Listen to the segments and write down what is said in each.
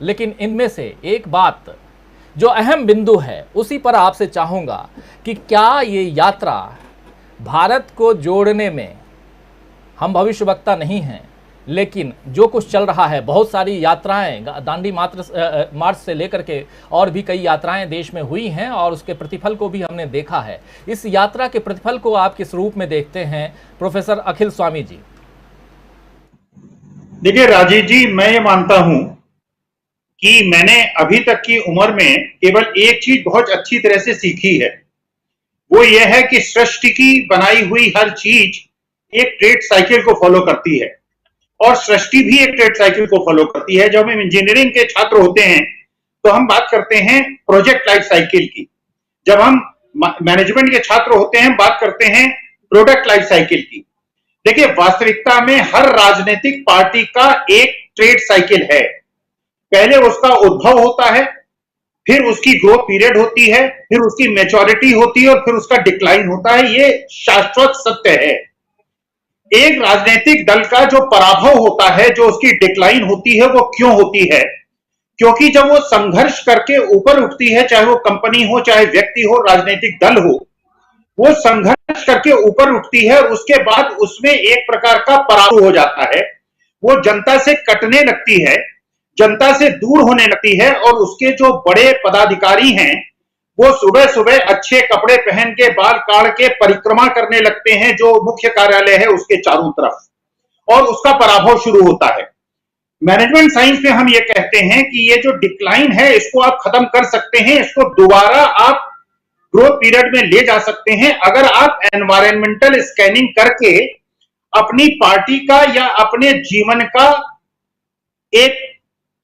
लेकिन इनमें से एक बात जो अहम बिंदु है उसी पर आपसे चाहूंगा कि क्या ये यात्रा भारत को जोड़ने में, हम भविष्यवक्ता नहीं हैं, लेकिन जो कुछ चल रहा है, बहुत सारी यात्राएं दांडी मार्च से लेकर के और भी कई यात्राएं देश में हुई हैं और उसके प्रतिफल को भी हमने देखा है। इस यात्रा के प्रतिफल को आप किस रूप में देखते हैं प्रोफेसर अखिल स्वामी जी? देखिए राजीव जी, मैं ये मानता हूं कि मैंने अभी तक की उम्र में केवल एक चीज बहुत अच्छी तरह से सीखी है। वो ये है कि सृष्टि की बनाई हुई हर चीज एक ट्रेड साइकिल को फॉलो करती है और सृष्टि भी एक ट्रेड साइकिल को फॉलो करती है। जब हम इंजीनियरिंग के छात्र होते हैं तो हम बात करते हैं प्रोजेक्ट लाइफ साइकिल की। जब हम मैनेजमेंट के छात्र होते हैं बात करते हैं प्रोडक्ट लाइफ साइकिल की। देखिए, वास्तविकता में हर राजनीतिक पार्टी का एक ट्रेड साइकिल है। पहले उसका उद्भव होता है, फिर उसकी ग्रोथ पीरियड होती है, फिर उसकी मैच्योरिटी होती है और फिर उसका डिक्लाइन होता है। ये शाश्वत सत्य है। एक राजनीतिक दल का जो पराभव होता है, जो उसकी डिक्लाइन होती है, वो क्यों होती है? क्योंकि जब वो संघर्ष करके ऊपर उठती है, चाहे वो कंपनी हो, चाहे व्यक्ति हो, राजनीतिक दल हो, वो संघर्ष करके ऊपर उठती है, उसके बाद उसमें एक प्रकार का पराभव हो जाता है। वो जनता से कटने लगती है, जनता से दूर होने लगती है और उसके जो बड़े पदाधिकारी हैं वो सुबह सुबह अच्छे कपड़े पहन के बाल काट के परिक्रमा करने लगते हैं जो मुख्य कार्यालय है उसके चारों तरफ, और उसका पराभव शुरू होता है। मैनेजमेंट साइंस में हम ये कहते हैं कि ये जो डिक्लाइन है इसको आप खत्म कर सकते हैं, इसको दोबारा आप ग्रोथ पीरियड में ले जा सकते हैं अगर आप एनवायरमेंटल स्कैनिंग करके अपनी पार्टी का या अपने जीवन का एक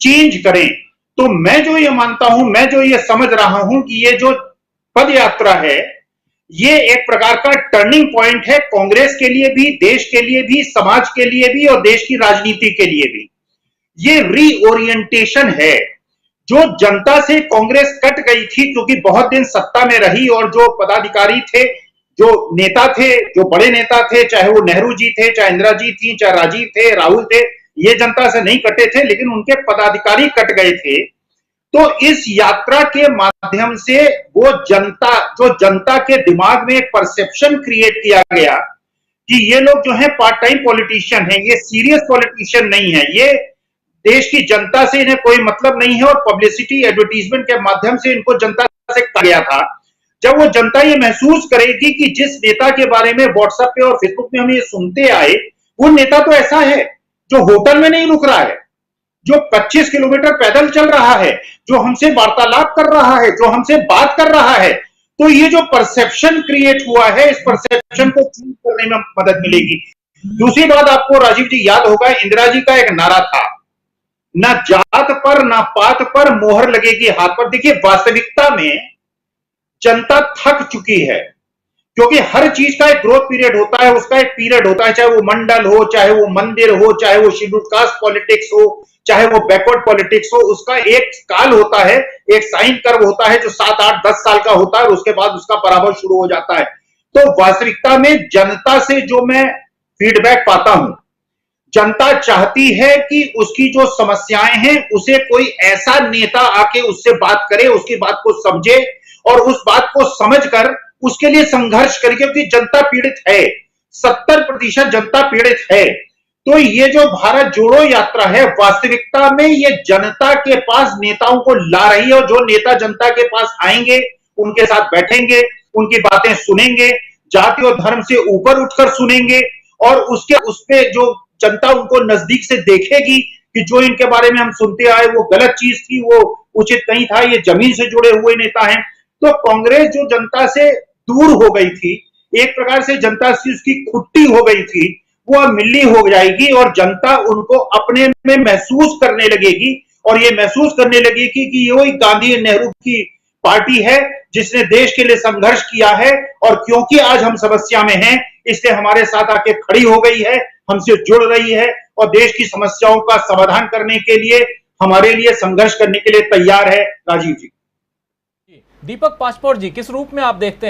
चेंज करें। तो मैं जो ये मानता हूं, मैं जो ये समझ रहा हूं कि ये जो पद यात्रा है ये एक प्रकार का टर्निंग पॉइंट है कांग्रेस के लिए भी, देश के लिए भी, समाज के लिए भी और देश की राजनीति के लिए भी। ये रीओरिएंटेशन है। जो जनता से कांग्रेस कट गई थी क्योंकि बहुत दिन सत्ता में रही और जो पदाधिकारी थे, जो नेता थे, जो बड़े नेता थे, चाहे वो नेहरू जी थे, चाहे इंदिरा जी थी, चाहे राजीव थे, राहुल थे, ये जनता से नहीं कटे थे लेकिन उनके पदाधिकारी कट गए थे। तो इस यात्रा के माध्यम से वो जनता, जो जनता के दिमाग में एक परसेप्शन क्रिएट किया गया कि ये लोग जो है पार्ट टाइम पॉलिटिशियन है, ये सीरियस पॉलिटिशियन नहीं है, ये देश की जनता से इन्हें कोई मतलब नहीं है और पब्लिसिटी एडवर्टीजमेंट के माध्यम से इनको जनता से कहा गया था। जब वो जनता ये महसूस करेगी कि जिस नेता के बारे में व्हाट्सएप पे और फेसबुक में हम ये सुनते आए, वो नेता तो ऐसा है जो होटल में नहीं रुक रहा है, जो 25 किलोमीटर पैदल चल रहा है, जो हमसे वार्तालाप कर रहा है, जो हमसे बात कर रहा है, तो ये जो परसेप्शन क्रिएट हुआ है, इस परसेप्शन को चेंज करने में मदद मिलेगी। दूसरी बात, आपको राजीव जी याद होगा, इंदिरा जी का एक नारा था, ना जात पर ना पात पर मोहर लगेगी हाथ पर। देखिए, वास्तविकता में जनता थक चुकी है क्योंकि हर चीज का एक ग्रोथ पीरियड होता है, उसका एक पीरियड होता है, चाहे वो मंडल हो, चाहे वो मंदिर हो, चाहे वो शेड्यूल्ड कास्ट पॉलिटिक्स हो, चाहे वो बैकवर्ड पॉलिटिक्स हो, उसका एक काल होता है, एक साइन कर्व होता है जो 7, 8, 10 साल का होता है और उसके बाद उसका पराभव शुरू हो जाता है। तो वास्तविकता में जनता से जो मैं फीडबैक पाता हूं, जनता चाहती है कि उसकी जो समस्याएं हैं उसे कोई ऐसा नेता आके उससे बात करे, उसकी बात को समझे और उस बात को समझकर उसके लिए संघर्ष करे, क्योंकि जनता पीड़ित है, 70% जनता पीड़ित है। तो ये जो भारत जोड़ो यात्रा है वास्तविकता में ये जनता के पास नेताओं को ला रही है और जो नेता जनता के पास आएंगे उनके साथ बैठेंगे, उनकी बातें सुनेंगे, जाति और धर्म से ऊपर उठकर सुनेंगे और उस पे जो जनता उनको नजदीक से देखेगी कि जो इनके बारे में हम सुनते आए वो गलत चीज थी, वो उचित नहीं था, ये जमीन से जुड़े हुए नेता हैं। तो कांग्रेस जो जनता से दूर हो गई थी, एक प्रकार से जनता से उसकी खुट्टी हो गई थी, वो अब मिल्ली हो जाएगी और जनता उनको अपने में महसूस करने लगेगी और ये महसूस करने लगेगी कि ये वही गांधी नेहरू की पार्टी है जिसने देश के लिए संघर्ष किया है और क्योंकि आज हम समस्या में हैं इसलिए हमारे साथ आके खड़ी हो गई है, हमसे जुड़ रही है और देश की समस्याओं का समाधान करने के लिए, हमारे लिए संघर्ष करने के लिए तैयार है। राजीव जी। दीपक पासपोर्ट जी, किस रूप में आप देखते हैं